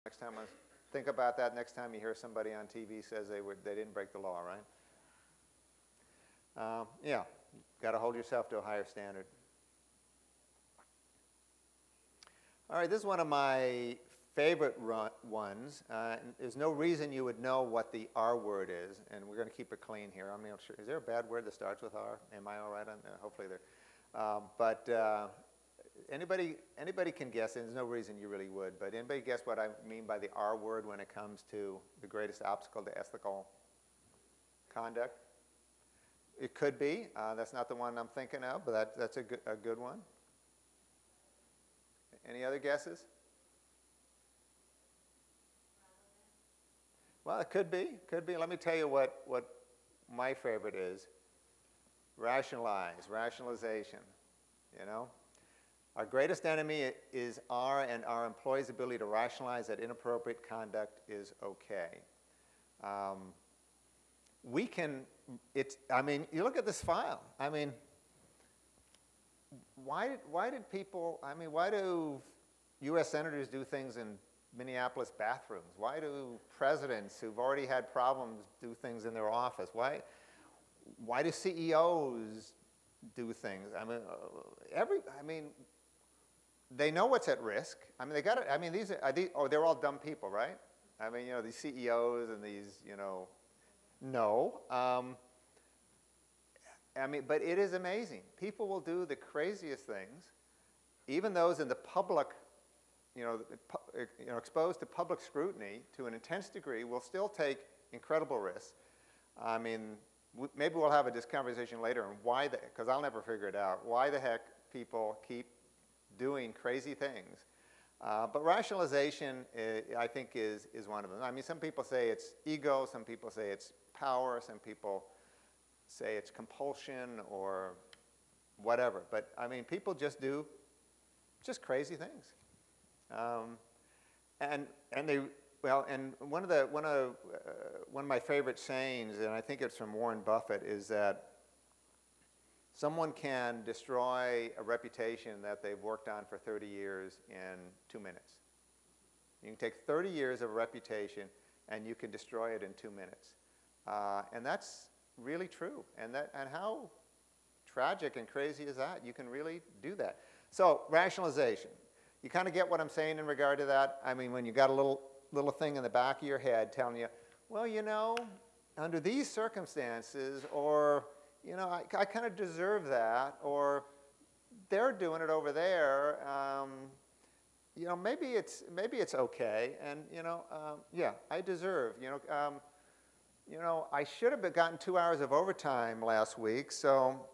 Next time, think about that next time you hear somebody on TV says they didn't break the law, right? Yeah, got to hold yourself to a higher standard. All right, this is one of my favorite ones. There's no reason you would know what the R word is, and we're going to keep it clean here. I'm not sure. Is there a bad word that starts with R? Am I all right on that? Hopefully there. Anybody can guess, and there's no reason you really would, but anybody guess what I mean by the R word when it comes to the greatest obstacle to ethical conduct? It could be. That's not the one I'm thinking of, but that's a good one. Any other guesses? Well, it could be. Could be. Let me tell you what my favorite is. Rationalization. You know? Our greatest enemy is R, and our employees' ability to rationalize that inappropriate conduct is okay. I mean, you look at this file. I mean, why do U.S. senators do things in Minneapolis bathrooms? Why do presidents who've already had problems do things in their office? Why do CEOs do things? I mean, they know what's at risk. I mean, they got it. I mean, they're all dumb people, right? I mean, you know, these CEOs and these, you know, no. I mean, but it is amazing. People will do the craziest things, even those in the public, exposed to public scrutiny to an intense degree, will still take incredible risks. I mean, maybe we'll have this conversation later on why, because I'll never figure it out, why the heck people keep doing crazy things. But rationalization, I think, is one of them. I mean, some people say it's ego, some people say it's power, some people say it's compulsion or whatever. But I mean, people just do crazy things. And one of my favorite sayings, and I think it's from Warren Buffett, is that someone can destroy a reputation that they've worked on for 30 years in 2 minutes. You can take 30 years of a reputation and you can destroy it in 2 minutes. And that's really true. And how tragic and crazy is that? You can really do that. So rationalization. You kind of get what I'm saying in regard to that? I mean, when you got a little thing in the back of your head telling you, well, you know, under these circumstances, or, you know, I kind of deserve that, or they're doing it over there. You know, maybe it's okay, and you know, yeah, I deserve. You know, I should have gotten 2 hours of overtime last week, so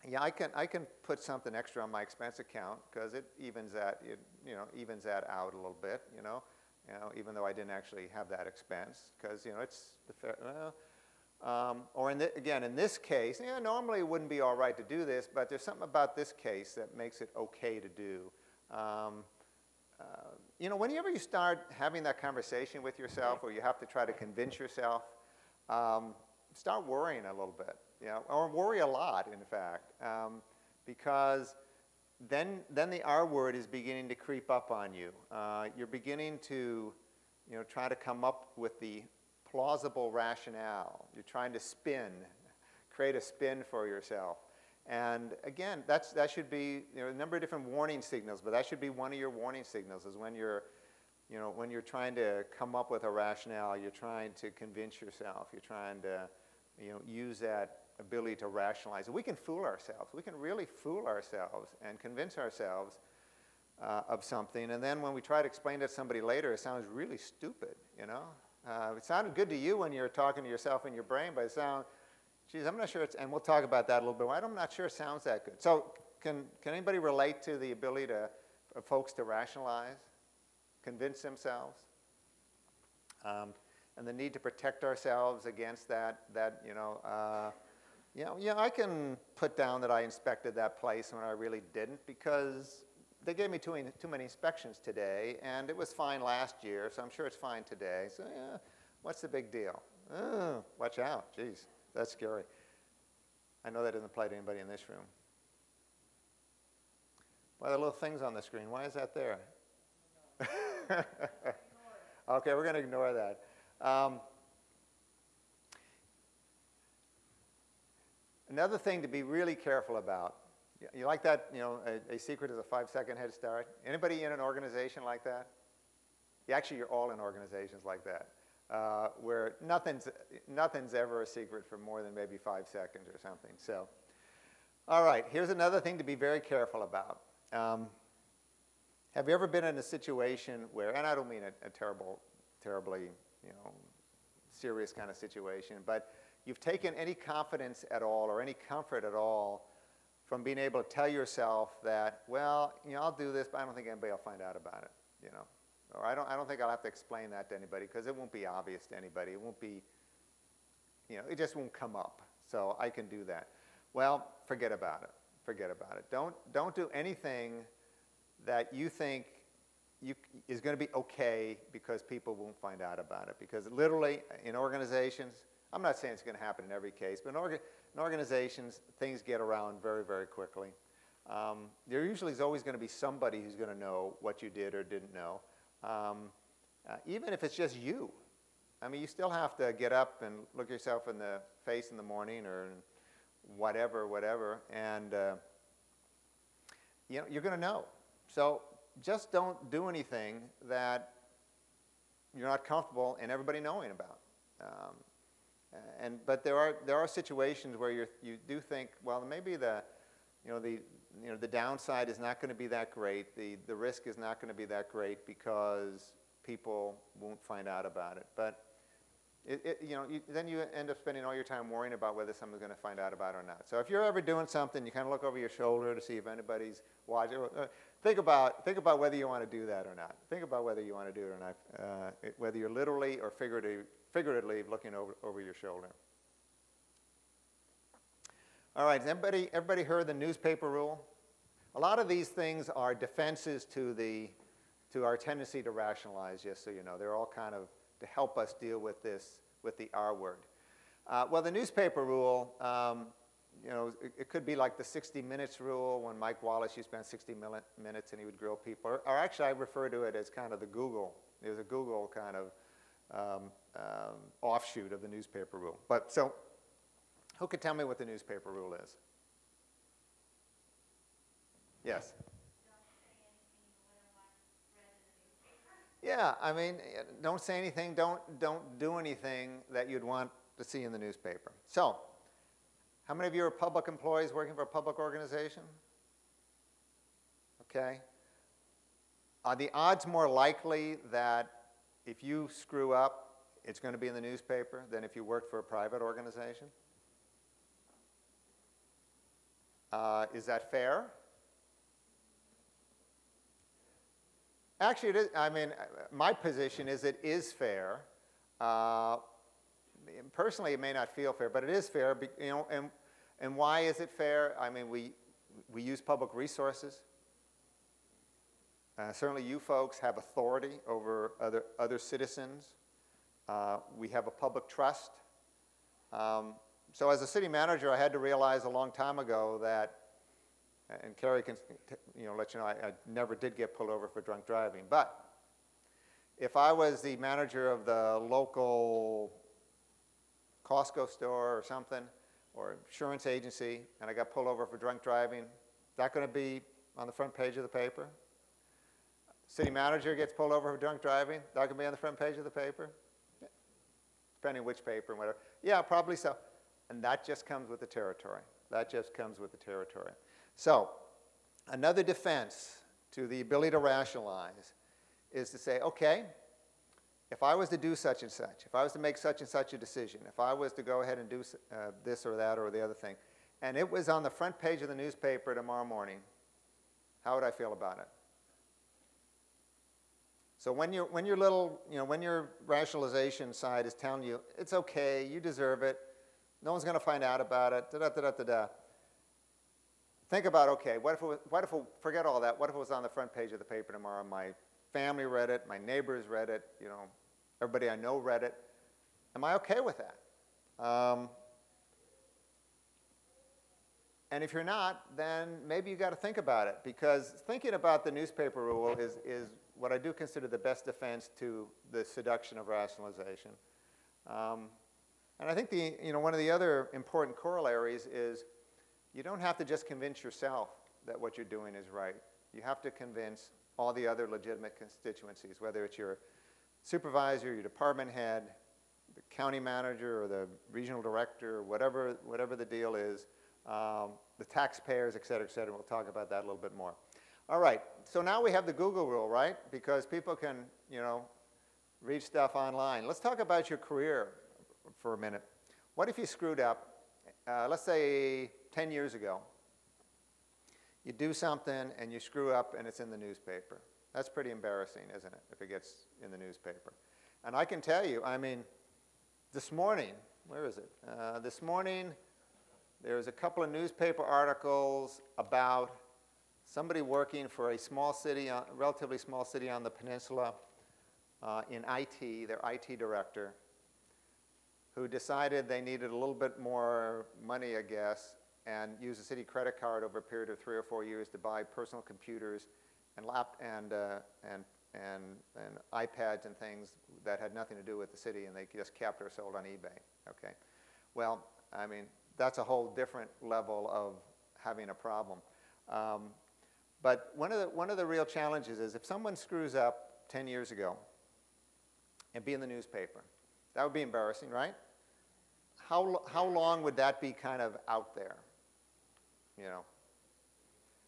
yeah, I can put something extra on my expense account because it evens that out a little bit. You know, even though I didn't actually have that expense, because you know it's the fair. Or again, in this case, yeah, normally it wouldn't be all right to do this, but there's something about this case that makes it okay to do. You know, whenever you start having that conversation with yourself, or you have to try to convince yourself, start worrying a little bit, you know, or worry a lot, in fact, because then the R word is beginning to creep up on you. You're beginning to, you know, try to come up with the plausible rationale. You're trying to create a spin for yourself. And again, that should be, you know, a number of different warning signals, but that should be one of your warning signals, is when you're trying to come up with a rationale, you're trying to convince yourself, you're trying to, you know, use that ability to rationalize. We can fool ourselves. We can really fool ourselves and convince ourselves of something, and then when we try to explain it to somebody later, it sounds really stupid, you know? It sounded good to you when you're talking to yourself in your brain, but it sounds, geez, I'm not sure and we'll talk about that a little bit. I'm not sure it sounds that good. So can anybody relate to the ability of folks to rationalize, convince themselves, and the need to protect ourselves against that you know, I can put down that I inspected that place when I really didn't, because they gave me too many inspections today, and it was fine last year, so I'm sure it's fine today. So yeah, what's the big deal? Oh, watch out. Geez, that's scary. I know that doesn't apply to anybody in this room. Why are there little things on the screen? Why is that there? Okay, we're going to ignore that. Another thing to be really careful about, you like that, you know, a secret is a 5-second head start? Anybody in an organization like that? Yeah, actually, you're all in organizations like that, where nothing's ever a secret for more than maybe 5 seconds or something. So, all right, here's another thing to be very careful about. Have you ever been in a situation where, and I don't mean a terribly, you know, serious kind of situation, but you've taken any confidence at all or any comfort at all from being able to tell yourself that, well, you know, I'll do this, but I don't think anybody will find out about it, you know. Or I don't think I'll have to explain that to anybody because it won't be obvious to anybody. It won't be, you know, it just won't come up. So I can do that. Well, forget about it. Forget about it. Don't do anything that you think is going to be okay because people won't find out about it. Because literally in organizations, I'm not saying it's going to happen in every case, but in organizations, things get around very, very quickly. There usually is always going to be somebody who's going to know what you did or didn't know. Even if it's just you. I mean, you still have to get up and look yourself in the face in the morning or whatever, and you know, you're going to know. So just don't do anything that you're not comfortable in everybody knowing about. But there are situations where you do think, well, maybe the downside is not going to be that great. The risk is not going to be that great because people won't find out about it. But then you end up spending all your time worrying about whether someone's going to find out about it or not. So if you're ever doing something, you kind of look over your shoulder to see if anybody's watching. Think about whether you want to do that or not. Think about whether you want to do it or not, whether you're literally or figuratively looking over your shoulder. All right, has everybody heard the newspaper rule? A lot of these things are defenses to our tendency to rationalize, just so you know. They're all kind of to help us deal with this, with the R word. Well, the newspaper rule, you know, it could be like the 60 Minutes rule when Mike Wallace used to spend 60 minutes and he would grill people. Or actually, I refer to it as kind of the Google. It was a Google kind of offshoot of the newspaper rule. But so, who could tell me what the newspaper rule is? Yes? Yeah, I mean, don't say anything, don't do anything that you'd want to see in the newspaper. So, how many of you are public employees working for a public organization? Okay. Are the odds more likely that if you screw up, it's going to be in the newspaper than if you work for a private organization? Is that fair? Actually, it is. I mean, my position is it is fair. Personally, it may not feel fair, but it is fair. You know, and why is it fair? I mean, we use public resources. Certainly, you folks have authority over other citizens. We have a public trust. So, as a city manager, I had to realize a long time ago that. And Carrie can, you know, let you know I never did get pulled over for drunk driving. But if I was the manager of the local Costco store or something, or insurance agency, and I got pulled over for drunk driving, is that going to be on the front page of the paper? City manager gets pulled over for drunk driving, that going to be on the front page of the paper? Yeah. Depending which paper and whatever. Yeah, probably so. And that just comes with the territory. That just comes with the territory. So, another defense to the ability to rationalize is to say, okay, if I was to do such and such, if I was to make such and such a decision, if I was to go ahead and do this or that or the other thing, and it was on the front page of the newspaper tomorrow morning, how would I feel about it? So when your rationalization side is telling you, it's okay, you deserve it, no one's going to find out about it, da-da-da-da-da-da. Think about, okay, forget all that, what if it was on the front page of the paper tomorrow? My family read it, my neighbors read it, you know, everybody I know read it. Am I okay with that? And if you're not, then maybe you got to think about it, because thinking about the newspaper rule is what I do consider the best defense to the seduction of rationalization. And I think one of the other important corollaries is you don't have to just convince yourself that what you're doing is right. You have to convince all the other legitimate constituencies, whether it's your supervisor, your department head, the county manager, or the regional director, or whatever the deal is, the taxpayers, et cetera, et cetera. We'll talk about that a little bit more. All right, so now we have the Google rule, right? Because people can, read stuff online. Let's talk about your career for a minute. What if you screwed up, let's say 10 years ago? You do something and you screw up and it's in the newspaper. That's pretty embarrassing, isn't it, if it gets in the newspaper? And I can tell you, I mean, this morning, where is it? This morning, there was a couple of newspaper articles about somebody working for a small city, relatively small city on the peninsula in IT, their IT director, who decided they needed a little bit more money, I guess, and used a city credit card over a period of 3 or 4 years to buy personal computers and iPads and things that had nothing to do with the city, and they just kept or sold on eBay. Okay, well, I mean, that's a whole different level of having a problem. But one of the real challenges is if someone screws up 10 years ago and be in the newspaper, that would be embarrassing, right? How long would that be kind of out there?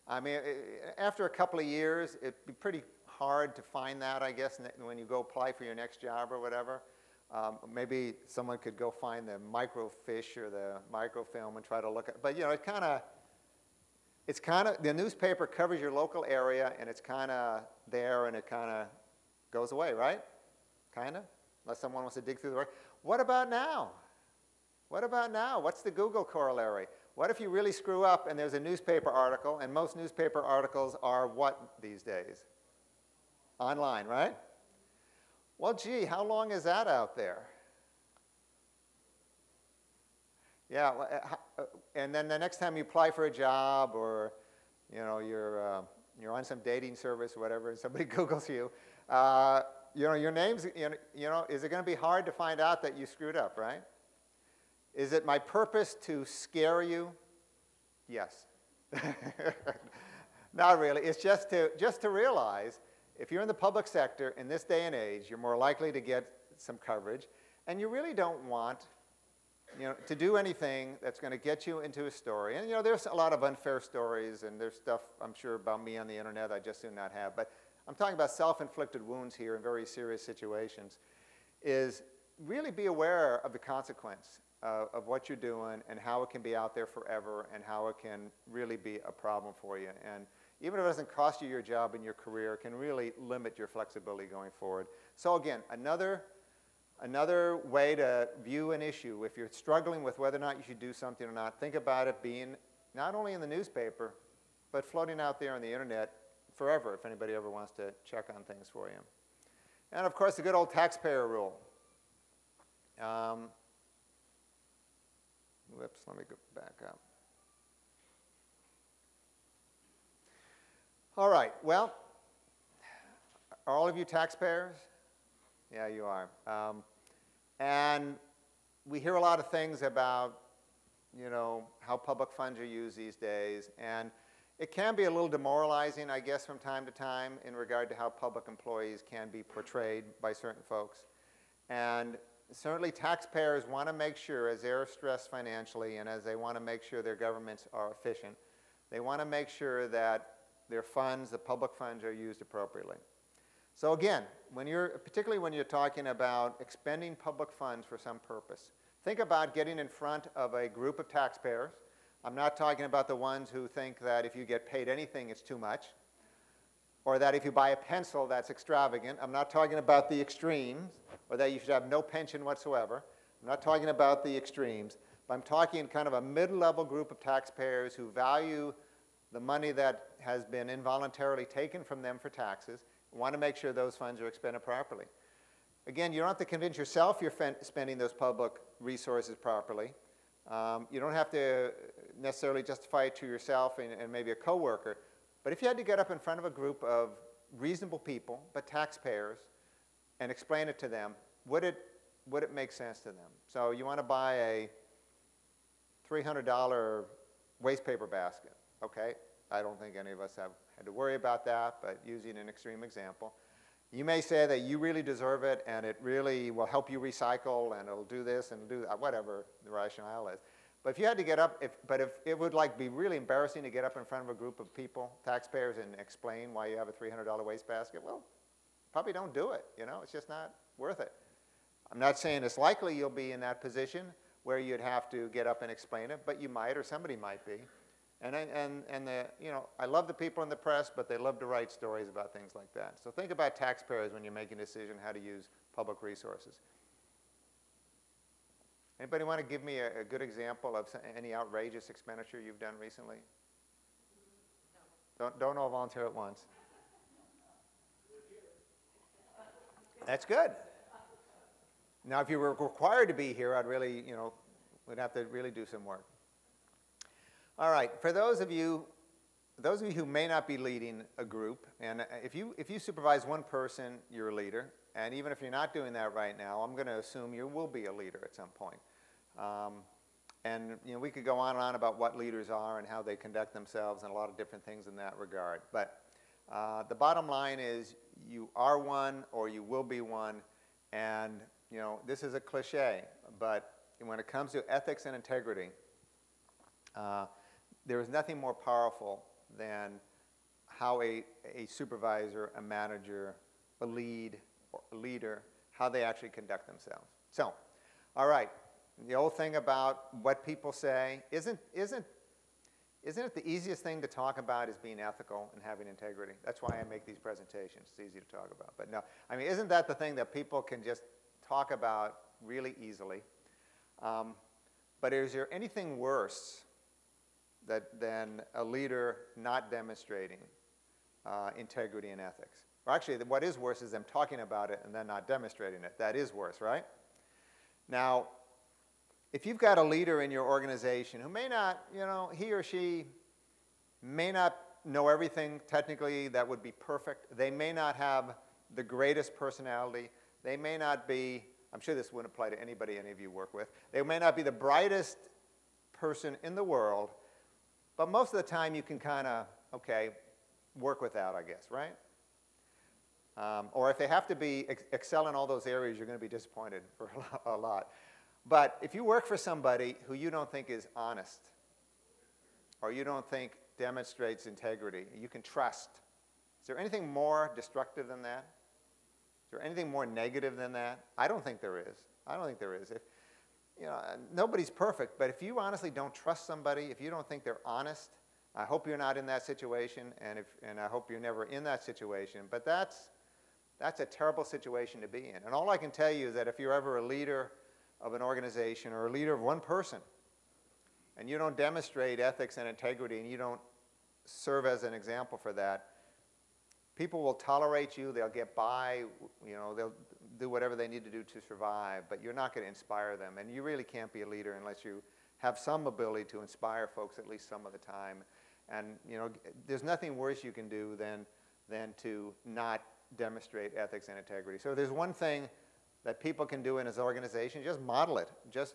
I mean, after a couple of years, it'd be pretty hard to find that, I guess, when you go apply for your next job or whatever. Maybe someone could go find the microfiche or the microfilm and try to look at, but it's kind of, the newspaper covers your local area and it's kind of there and it kind of goes away, right? Kind of, unless someone wants to dig through the record. What about now? What about now? What's the Google corollary? What if you really screw up and there's a newspaper article, and most newspaper articles are what these days? Online, right? Well, gee, how long is that out there? Yeah, and then the next time you apply for a job, or you're on some dating service or whatever, and somebody Googles you, your name's, is it going to be hard to find out that you screwed up, right? Is it my purpose to scare you? Yes. Not really. It's just to realize, if you're in the public sector in this day and age, you're more likely to get some coverage, and you really don't want to do anything that's going to get you into a story. And there's a lot of unfair stories, and there's stuff, I'm sure, about me on the internet I just do not have. But I'm talking about self-inflicted wounds here in very serious situations. Is really be aware of the consequence of what you're doing and how it can be out there forever and how it can really be a problem for you. And even if it doesn't cost you your job and your career, it can really limit your flexibility going forward. So again, another way to view an issue, if you're struggling with whether or not you should do something or not, think about it being not only in the newspaper, but floating out there on the internet forever if anybody ever wants to check on things for you. And of course, the good old taxpayer rule. Whoops, let me go back up. All right, well, are all of you taxpayers? Yeah, you are. And we hear a lot of things about, how public funds are used these days. And it can be a little demoralizing, I guess, from time to time in regard to how public employees can be portrayed by certain folks. And certainly taxpayers want to make sure, as they're stressed financially and as they want to make sure their governments are efficient, they want to make sure that their funds, the public funds, are used appropriately. So again, particularly when you're talking about expending public funds for some purpose, think about getting in front of a group of taxpayers. I'm not talking about the ones who think that if you get paid anything, it's too much, or that if you buy a pencil, that's extravagant. I'm not talking about the extremes, or that you should have no pension whatsoever. I'm not talking about the extremes, but I'm talking kind of a mid-level group of taxpayers who value the money that has been involuntarily taken from them for taxes, and want to make sure those funds are expended properly. Again, you don't have to convince yourself you're spending those public resources properly. You don't have to necessarily justify it to yourself and maybe a coworker. But if you had to get up in front of a group of reasonable people, but taxpayers, and explain it to them, would it make sense to them? So you want to buy a $300 waste paper basket, okay? I don't think any of us have had to worry about that, but using an extreme example. You may say that you really deserve it and it really will help you recycle and it'll do this and do that, whatever the rationale is. But if you had to get up, if it would like be really embarrassing to get up in front of a group of people, taxpayers, and explain why you have a $300 waste basket, well, probably don't do it, you know, it's just not worth it. I'm not saying it's likely you'll be in that position where you'd have to get up and explain it, but you might, or somebody might be. And you know, I love the people in the press, but they love to write stories about things like that. So think about taxpayers when you're making a decision how to use public resources. Anybody want to give me a good example of any outrageous expenditure you've done recently? Don't all volunteer at once. That's good. Now, if you were required to be here, I'd really, you know, we'd have to really do some work. All right, for those of you who may not be leading a group, and if you supervise one person, you're a leader, and even if you're not doing that right now, I'm going to assume you will be a leader at some point. And you know, we could go on and on about what leaders are and how they conduct themselves and a lot of different things in that regard. But the bottom line is you are one or you will be one, and you know, this is a cliche, but when it comes to ethics and integrity, there is nothing more powerful than how a supervisor, a manager, a leader, how they actually conduct themselves. So, all right, the old thing about what people say, isn't it the easiest thing to talk about is being ethical and having integrity? That's why I make these presentations. It's easy to talk about. But no, I mean, isn't that the thing that people can just talk about really easily? But is there anything worse than a leader not demonstrating integrity and ethics? Or actually, what is worse is them talking about it and then not demonstrating it. That is worse, right? Now, if you've got a leader in your organization who may not, you know, he or she may not know everything technically that would be perfect. They may not have the greatest personality. They may not be, I'm sure this wouldn't apply to anybody any of you work with. They may not be the brightest person in the world, but most of the time you can kind of, okay, work with that, I guess, right? Or if they have to be excel in all those areas, you're going to be disappointed for a lot. But if you work for somebody who you don't think is honest, or you don't think demonstrates integrity, you can trust, is there anything more destructive than that? Is there anything more negative than that? I don't think there is. I don't think there is. If, you know, nobody's perfect, but if you honestly don't trust somebody, if you don't think they're honest, I hope you're not in that situation, and I hope you're never in that situation. But that's a terrible situation to be in. And all I can tell you is that if you're ever a leader of an organization or a leader of one person, and you don't demonstrate ethics and integrity, and you don't serve as an example for that, people will tolerate you, they'll get by, you know, they'll do whatever they need to do to survive, but you're not going to inspire them. And you really can't be a leader unless you have some ability to inspire folks at least some of the time. And, you know, there's nothing worse you can do than to not demonstrate ethics and integrity. So there's one thing that people can do in his organization, just model it. Just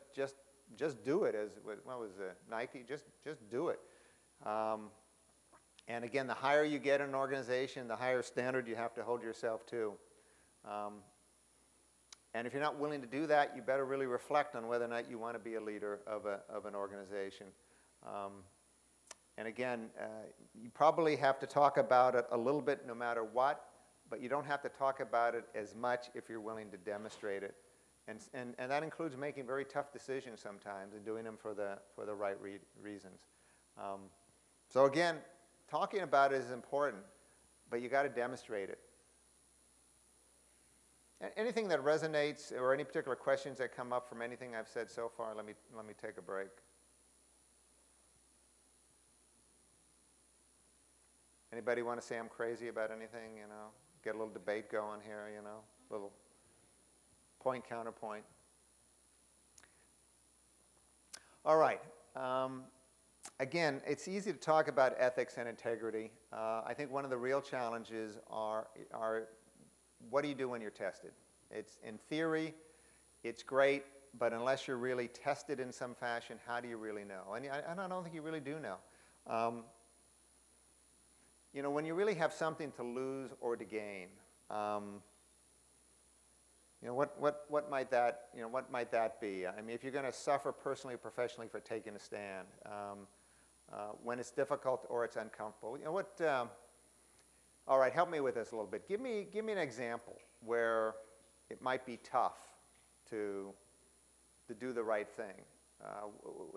do it. As what was Nike? Just do it. And again, the higher you get in an organization, the higher standard you have to hold yourself to. And if you're not willing to do that, you better really reflect on whether or not you want to be a leader of an organization. And again, you probably have to talk about it a little bit no matter what, but you don't have to talk about it as much if you're willing to demonstrate it. And that includes making very tough decisions sometimes and doing them for the right reasons. So again, talking about it is important, but you got to demonstrate it. Anything that resonates or any particular questions that come up from anything I've said so far, let me take a break. Anybody want to say I'm crazy about anything, you know? Get a little debate going here, you know? A little point, counterpoint. All right. again, it's easy to talk about ethics and integrity. I think one of the real challenges are what do you do when you're tested? It's, in theory, it's great, but unless you're really tested in some fashion, how do you really know? And I don't think you really do know. You know, when you really have something to lose or to gain, you know, what might that be? I mean, if you're going to suffer personally or professionally for taking a stand, when it's difficult or it's uncomfortable, you know what? All right, help me with this a little bit. Give me an example where it might be tough to do the right thing.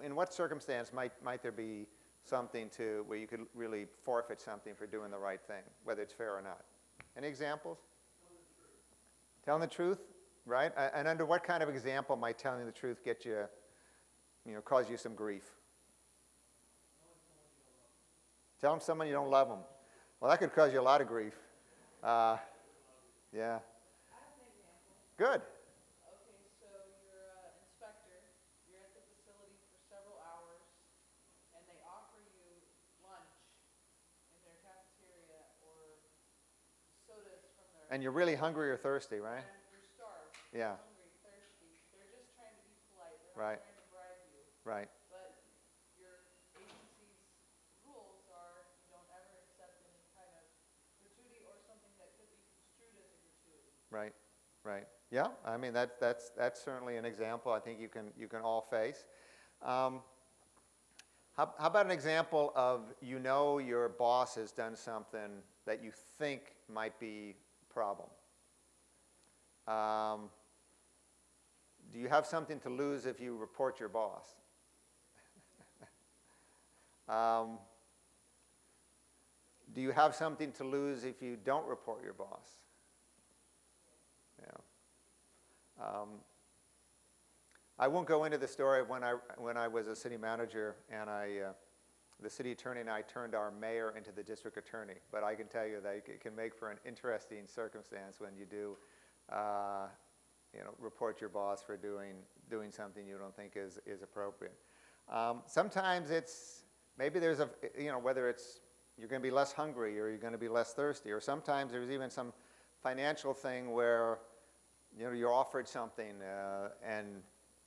In what circumstance might there be something where you could really forfeit something for doing the right thing, whether it's fair or not? Any examples? Telling the truth, right? And under what kind of example might telling the truth get you, cause you some grief? Telling someone you don't love them. Well, that could cause you a lot of grief. Yeah. I have an example. Good. Okay, so you're an inspector. You're at the facility for several hours, and they offer you lunch in their cafeteria or sodas from their... And you're really hungry or thirsty, right? And you're starved. Yeah. Hungry, thirsty. They're just trying to be polite. They're Right. not trying to bribe you. Right. But your agency's rules are you don't ever accept any kind of gratuity or something that could be construed as a gratuity. Right. Right. Yeah. I mean, that's certainly an example I think you can all face. How about an example of your boss has done something that you think might be a problem? Do you have something to lose if you report your boss? Do you have something to lose if you don't report your boss? Yeah. I won't go into the story of when I was a city manager and the city attorney and I turned our mayor into the district attorney. But I can tell you that it can make for an interesting circumstance when you do, report your boss for doing something you don't think is appropriate. Sometimes maybe there's whether it's you're going to be less hungry or you're going to be less thirsty, or sometimes there's even some financial thing where you're offered something and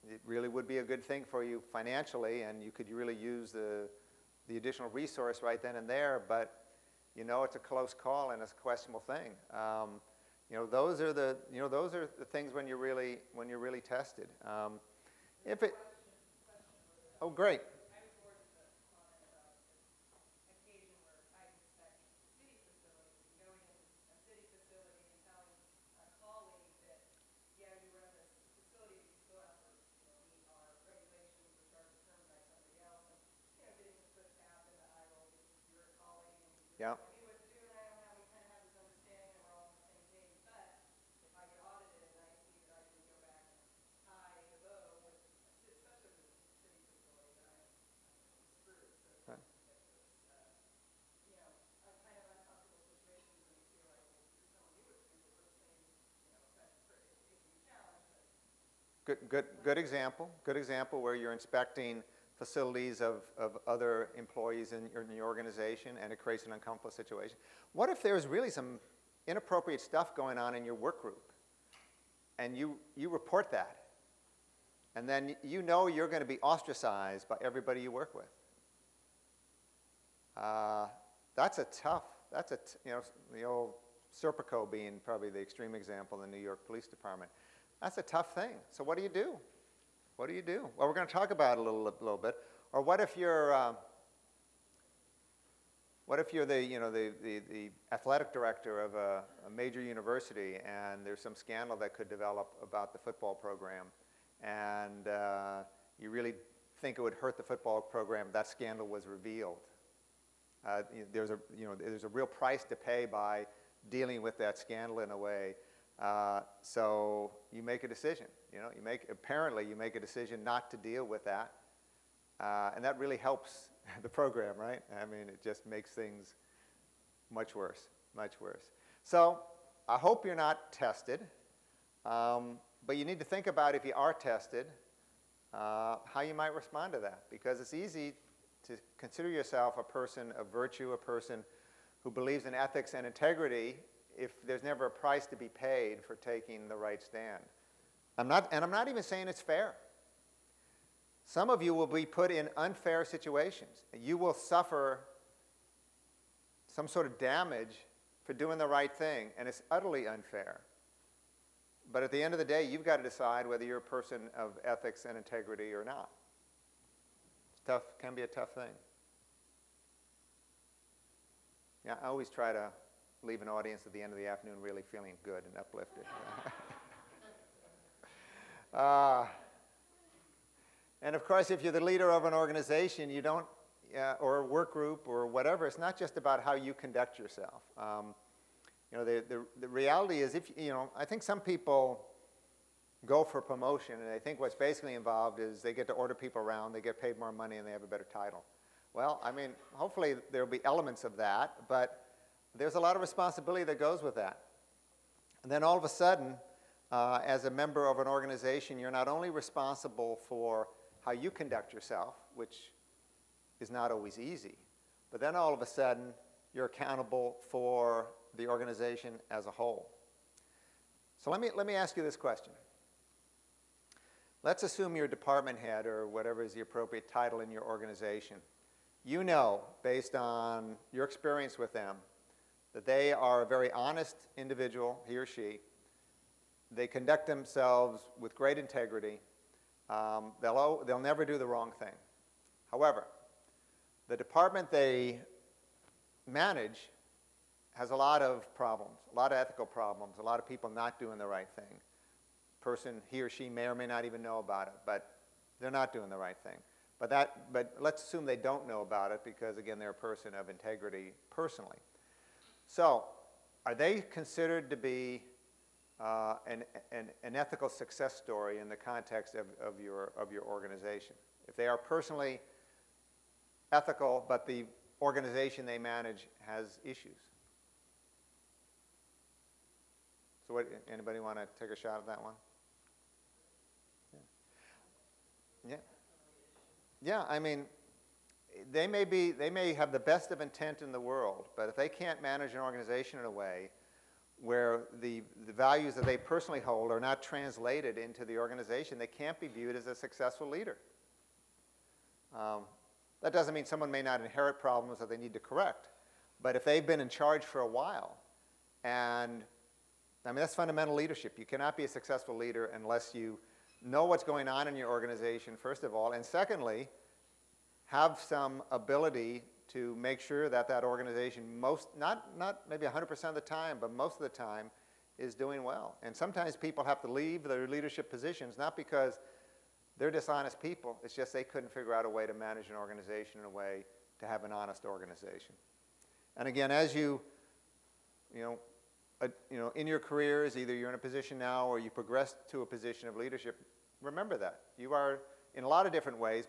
it really would be a good thing for you financially, and you could really use the additional resource right then and there, but it's a close call and it's a questionable thing. Those are the things when you're really tested. If it, oh great. I was bored with the comment about the occasion where I inspect city facilities and going into a city facility and telling a colleague that, yeah, you run this facility, but you still have to, meet our regulations, which are determined by somebody else, and, getting the foot tap and the eye roll because you're a colleague and you're Yeah. telling me what to do, and I don't know, we kind of have this understanding and we're all on the same page, but if I get audited and I see that I didn't go back and tie the bow with, especially with a city facility, that I'm screwed. So it Right. can get this, a kind of uncomfortable situations when you feel like, well, you're telling me what to do, but we're the same, it can be challenged, but Good example. Good example where you're inspecting facilities of other employees in your organization and it creates an uncomfortable situation. What if there's really some inappropriate stuff going on in your work group and you report that, and then you're going to be ostracized by everybody you work with? That's the old Serpico being probably the extreme example in the New York Police Department. That's a tough thing. So what do you do? What do you do? Well, we're going to talk about it a little bit. Or what if you're the athletic director of a major university and there's some scandal that could develop about the football program, and you really think it would hurt the football program if that scandal was revealed. There's a real price to pay by dealing with that scandal in a way. So you make a decision. Apparently you make a decision not to deal with that, and that really helps the program, right? I mean, it just makes things much worse, much worse. So I hope you're not tested, but you need to think about if you are tested, how you might respond to that, because it's easy to consider yourself a person of virtue, a person who believes in ethics and integrity if there's never a price to be paid for taking the right stand. I'm not even saying it's fair. Some of you will be put in unfair situations. You will suffer some sort of damage for doing the right thing, and it's utterly unfair. But at the end of the day, you've got to decide whether you're a person of ethics and integrity or not. It's tough, can be a tough thing. Yeah, I always try to leave an audience at the end of the afternoon really feeling good and uplifted. And of course, if you're the leader of an organization, you don't, or a work group or whatever, it's not just about how you conduct yourself. You know, the reality is, I think some people go for promotion, and they think what's basically involved is they get to order people around, they get paid more money, and they have a better title. Well, I mean, hopefully there'll be elements of that, but there's a lot of responsibility that goes with that. And then all of a sudden, as a member of an organization, you're not only responsible for how you conduct yourself, which is not always easy, but then all of a sudden, you're accountable for the organization as a whole. So let me ask you this question. Let's assume you're a department head or whatever is the appropriate title in your organization. You know, based on your experience with them, that they are a very honest individual, he or she. They conduct themselves with great integrity. They'll never do the wrong thing. However, the department they manage has a lot of problems, a lot of ethical problems, a lot of people not doing the right thing. Person, he or she may or may not even know about it, but they're not doing the right thing. But let's assume they don't know about it because, again, they're a person of integrity personally. So are they considered to be an ethical success story in the context of your organization? If they are personally ethical, but the organization they manage has issues. So anybody want to take a shot at that one? Yeah. Yeah, I mean, they may have the best of intent in the world, but if they can't manage an organization in a way where the values that they personally hold are not translated into the organization, they can't be viewed as a successful leader. That doesn't mean someone may not inherit problems that they need to correct, but if they've been in charge for a while, and I mean, that's fundamental leadership. You cannot be a successful leader unless you know what's going on in your organization, first of all, and secondly, have some ability to make sure that that organization, not maybe 100% of the time, but most of the time, is doing well. And sometimes people have to leave their leadership positions, not because they're dishonest people, it's just they couldn't figure out a way to manage an organization in a way to have an honest organization. And again, as you know, in your careers, either you're in a position now or you progress to a position of leadership, remember that. You are, in a lot of different ways,